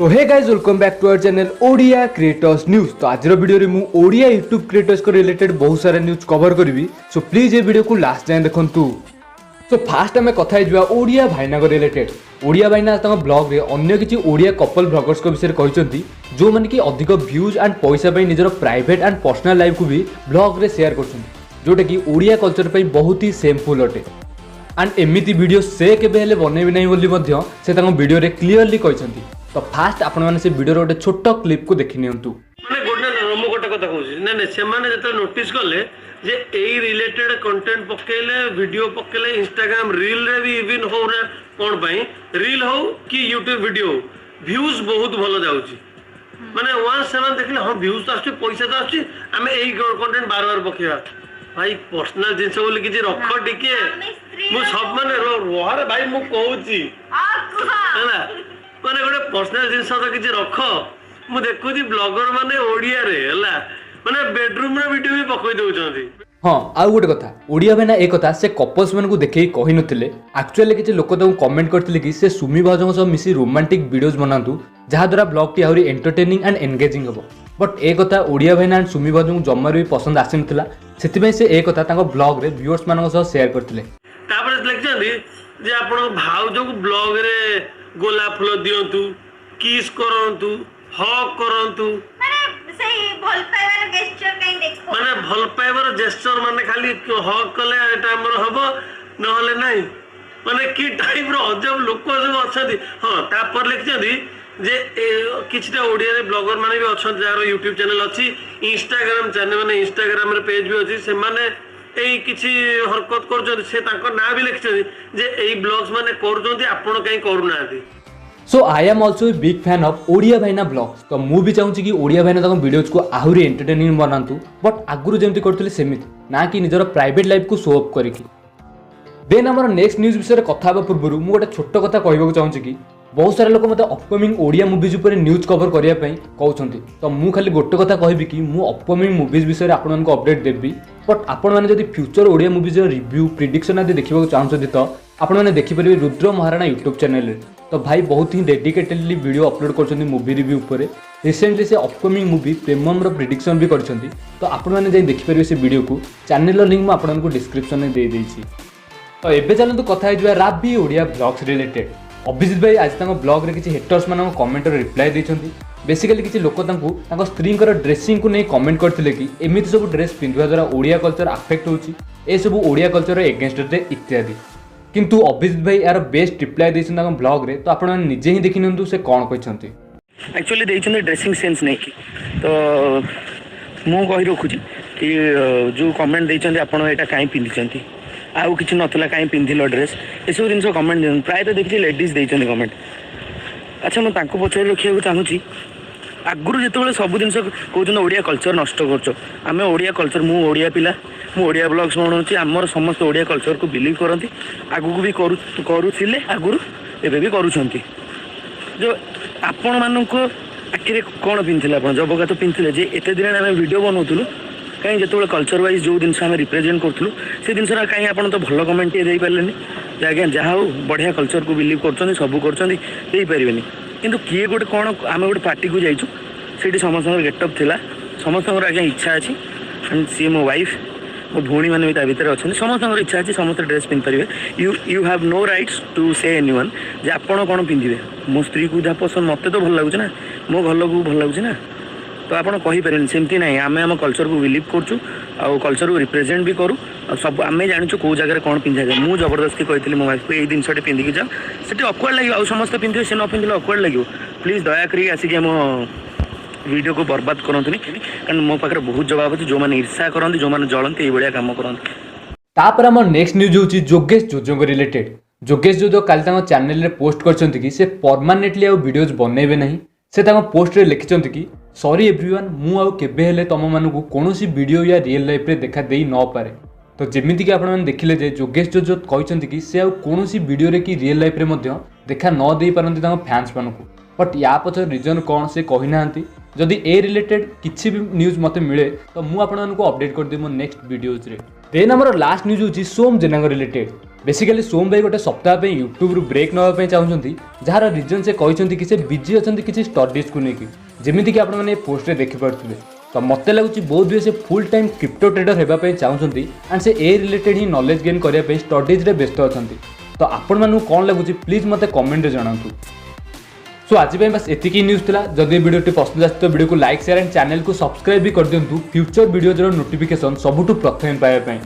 तो hey guys welcome back to our channel Odia creators news. तो आज वीडियो रे मु ओडिया यूट्यूब क्रिएटर्स को रिलेटेड बहुत सारा न्यूज कवर करी। सो प्लीज ये वीडियो को लास्ट जाए देखंतु। सो फास्ट आम कथा हो ओडिया भाईना रिलेटेड। ओडिया भाईना ब्लॉग रे अन्य किसी ओडिया कपल ब्लॉगर्स विषय कहते जो मैंने कि अधिक व्यूज एंड पैसा निजर प्राइवेट एंड पर्सनल लाइफ को भी ब्लॉग रे शेयर कर जोटा कि ओडिया कल्चर पे बहुत ही सेमफुल अटे एंड एमती वीडियो से केबे बनैबे नहीं बोली से वीडियो रे क्लियरली कहते। तो फास्ट आपण माने से वीडियो रो गोटे छोट क्लिप को देखि नियंतु। माने गोटे कथा कहूँ ना से माने जत नोटिस कले जे एई रिलेटेड कंटेंट पकेले वीडियो पकेले इंस्टाग्राम रील रे भी इवन हो ना कोन पई रील हो कि यूट्यूब वीडियो व्यूज बहुत भलो जाउची। माने वन सेवन देखले हां व्यूज तो आछी पैसा तो आछी हमें एई कंटेंट बार बार पकेवा भाई पर्सनल जिंस बोली कि रख टिके मु सब माने रोहारे भाई मु कहूची हैना माने गोटे पर्सनल जिनस तो किसी रख मु देखुची ब्लॉगर माने ओडिया रे हला माने बेडरूम रे वीडियो भी पकई दउचंती। हाँ आउ गोटे कथा ओडिया भाईना एक कथा से कपल्स मान को देखि कहि नथिले। एक्चुअली किछि लोक ताऊ कमेंट करथिले कि से सुमी भाउजଙ୍କ सह मिसी रोमांटिक वीडियोज बनातु जहा द्वारा ब्लॉग टी आहुरी एंटरटेनिंग एंड एंगेजिंग हबो। बट ए कथा ओडिया भाईना एंड सुमी भाउजଙ୍କୁ जम्मार भी पसंद आसी नथिला। सेति से ए कथा तांको ब्लॉग रे व्यूअर्स मानक सह शेयर करथिले। तापर लिखचंदी जे आपण भाउजो को ब्लॉग रे गोलाप फूल दियंतु किस करंतु हक करंतु माने सही भल पाइबार गेस्चर काई देखो माने भल पाइबार जेस्चर माने खाली हक कले एटा हमर हबो न होले नाही माने की टाइप रो अजब लोक सब अछथि। हां तापर लिखचंदी जे किछटा ओडिया रे ब्लॉगर माने भी अछथि जारो YouTube चैनल अछि इंस्टाग्राम चैनल माने इंस्टाग्राम रे पेज भी अछि से माने एई किछि हरकत करजों से ताको ना भी लिखछथि जे एई ब्लॉग्स माने करजोंती आपण काई करू नाथि। So I am also a big fan of Odia Bhaina vlogs. तो मु भी चाहूँ कि ओडिया भाईना तक वीडियोज को आहुरी एंटरटेनिंग बनातु बट आगुरु जेमती करथिले सेमिति ना कि निजर प्राइवेट लाइफ को शो अप करिकि। देन हमर नेक्स्ट न्यूज विषय कथा हेबा पूर्व मु गोटे छोट कथा कहबाक चाहूँ कि बहुत सारा लोक मते अपकमिंग ओडिया मूवीज ऊपर न्यूज कवर करिया पई कहउछंती। तो मु खाली गोटे कथा कहबी कि मु अपकमिंग मूवीज विषय आपण मानको अपडेट देबी। बट आपण माने जदि future Odia movies review prediction आदि देखिबाक चाहउछंती तो आपण माने देखि परिबे रुद्र महाराणा यूट्यूब चैनल रे। तो भाई बहुत ही डेडिकेटेडली वीडियो अपलोड करछंती मूवी रिव्यू ऊपर। रिसेंटली से अपकमिंग मूवी प्रेमम रो प्रिडिक्शन भी करछंती। तो आपण माने जाई देखि परिबे से वीडियो को चैनल लिंक मु आपण मानको डिस्क्रिप्शन में दे देछि। तो एबे चलंतु कथा हिजबा राबी ओडिया ब्लॉग्स रिलेटेड। अभिजीत भाई आज ब्लॉग रे किसी हेटर्स मान कमेंट रिप्लाई देछंती। बेसिकली किसी लोक स्त्री ड्रेसिंग को नहीं कमेंट करथिले कि एमिति सब ड्रेस पिंधवा द्वारा ओडिया कल्चर अफेक्ट होछि ए सब ओडिया कल्चर एगेंस्ट रे इत्यादि। किंतु अभिजीत भाई यार बेस्ट रिप्लाई देछन ब्लॉग रे। तो आपण निजे ही देखि नंतु से कोन कहछंती। एक्चुअली देछन ड्रेसिंग सेंस नहीं कि तो मु कहि रखुची कि जो कमेंट देछन आपण एटा काई पिंधिचंती आउ किसी नथला कहीं पिंधिल ड्रेस ये सब जिन कमेंट प्राय तो देखिए लेडीज देते कमेंट। अच्छा मुझे पचार रखा चाहूँगी आगुरी जो सब जिन कहते ओडिया कल्चर नष्ट कर आम ओडिया कल्चर मु ओडिया पिला मु ओडिया ब्लॉग्स बनाऊँगी आमर समस्त ओडिया कल्चर को बिलीव करती आगू भी करुले आगुरी एवं भी करुँच जो आपण मानक आखिरे कौन पिंधे आप जबका तो पिंधे जे एत दिन आम वीडियो बनाऊलु कहीं जो कल्चर वाइज जो जिन रिप्रेजेंट करूँ से जिन कहीं आप तो भल कमेंट दे पारे आज्ञा जहाँ हो बढ़िया कल्चर को बिलीव कर सब करें किंतु किए गोटे कौन आम गोटे पार्टी को जाइए से समस्त गेटअप थिला समस्त आज्ञा इच्छा अच्छी एंड सी मो वाइफ मो भौणी मैंने भी भर अच्छा समस्त इच्छा अच्छी समस्त ड्रेस पिंध पारे you have no rights to say anyone जे आपण कौन पिंधे मो स्त्री को जहाँ पसंद मत तो भल लगुच ना मो घर को भल लगुच ना तो आप कहींपारे सेमती ना आम आम कल्चर को बिलीव करूँ कल्चर को रिप्रेजेंट भी करूँ सब आम जानूँ कौ जगह कौन पिंधा जाए मुझे जबरदस्ती कही मो वाइफ को यही जिनटे पिंधिकी जाओ से अक्वार्ड लगे आ समस्त पिंधे से न पिंधे अक्वार्ड लगे प्लीज दयाकोरी आसिक आम वीडियो को बर्बाद करते कारण मो पाखे बहुत जवाब अच्छे जो मैंने ईर्षा करते जो मैंने जलती ये कम करते। तापर हमर नेक्स्ट न्यूज होची जोगेश जोजो रिलेटेड। जोगेश जोजो काल चैनल रे पोस्ट करछंती कि से परमानेंटली आ वीडियोज बनैबे नहीं। से पोस्ट रे लिखिछंती कि सॉरी एवरीवन मु आउ केबे हेले तम मानकु कोनोसी वीडियो या रियल लाइफ रे देखा देई न पारे। तो जेमिति कि आपण माने देखिले जे जोगेश जोजो कहछंती कि से आउ कोनोसी वीडियो रे कि रियल लाइफ रे मध्य देखा न देई पारंती तांको फैंस मानकु। बट या पछर रीजन कोन से कहि नांती। जदि ए रिलेटेड किछि भी न्यूज मते मिले तो मु आपण मानकु अपडेट कर दे मो नेक्स्ट वीडियोज रे। देन हमर लास्ट न्यूज होची सोम जेना रिलेटेड। बेसिकली सोम भाई गोटे सप्ताह यूट्यूब रु ब्रेक नापी चाहते जार रिजन से कहते कि बिजी अच्छा किसी स्टडीज को लेकिन जमीक आपने पोस्ट देखिपे तो मत लगुच बहुत हुए से फुल टाइम क्रिप्टो ट्रेडर होगापी चाहते एंड से ए रिलेटेड ही नॉलेज गेन करने स्टडीज रे व्यस्त अच्छा तो आपण मानू कौन लगुच प्लीज मत कमेंट जनातु। सो आज बस एतिकी न्यूज़ थिला। जदि वीडियो पसंद आसे तो वीडियो को लाइक शेयर एंड चैनल को सब्सक्राइब भी कर दिंतु फ्यूचर वीडियोज नोटिफिकेशन सबुठु प्रथम पाइबा।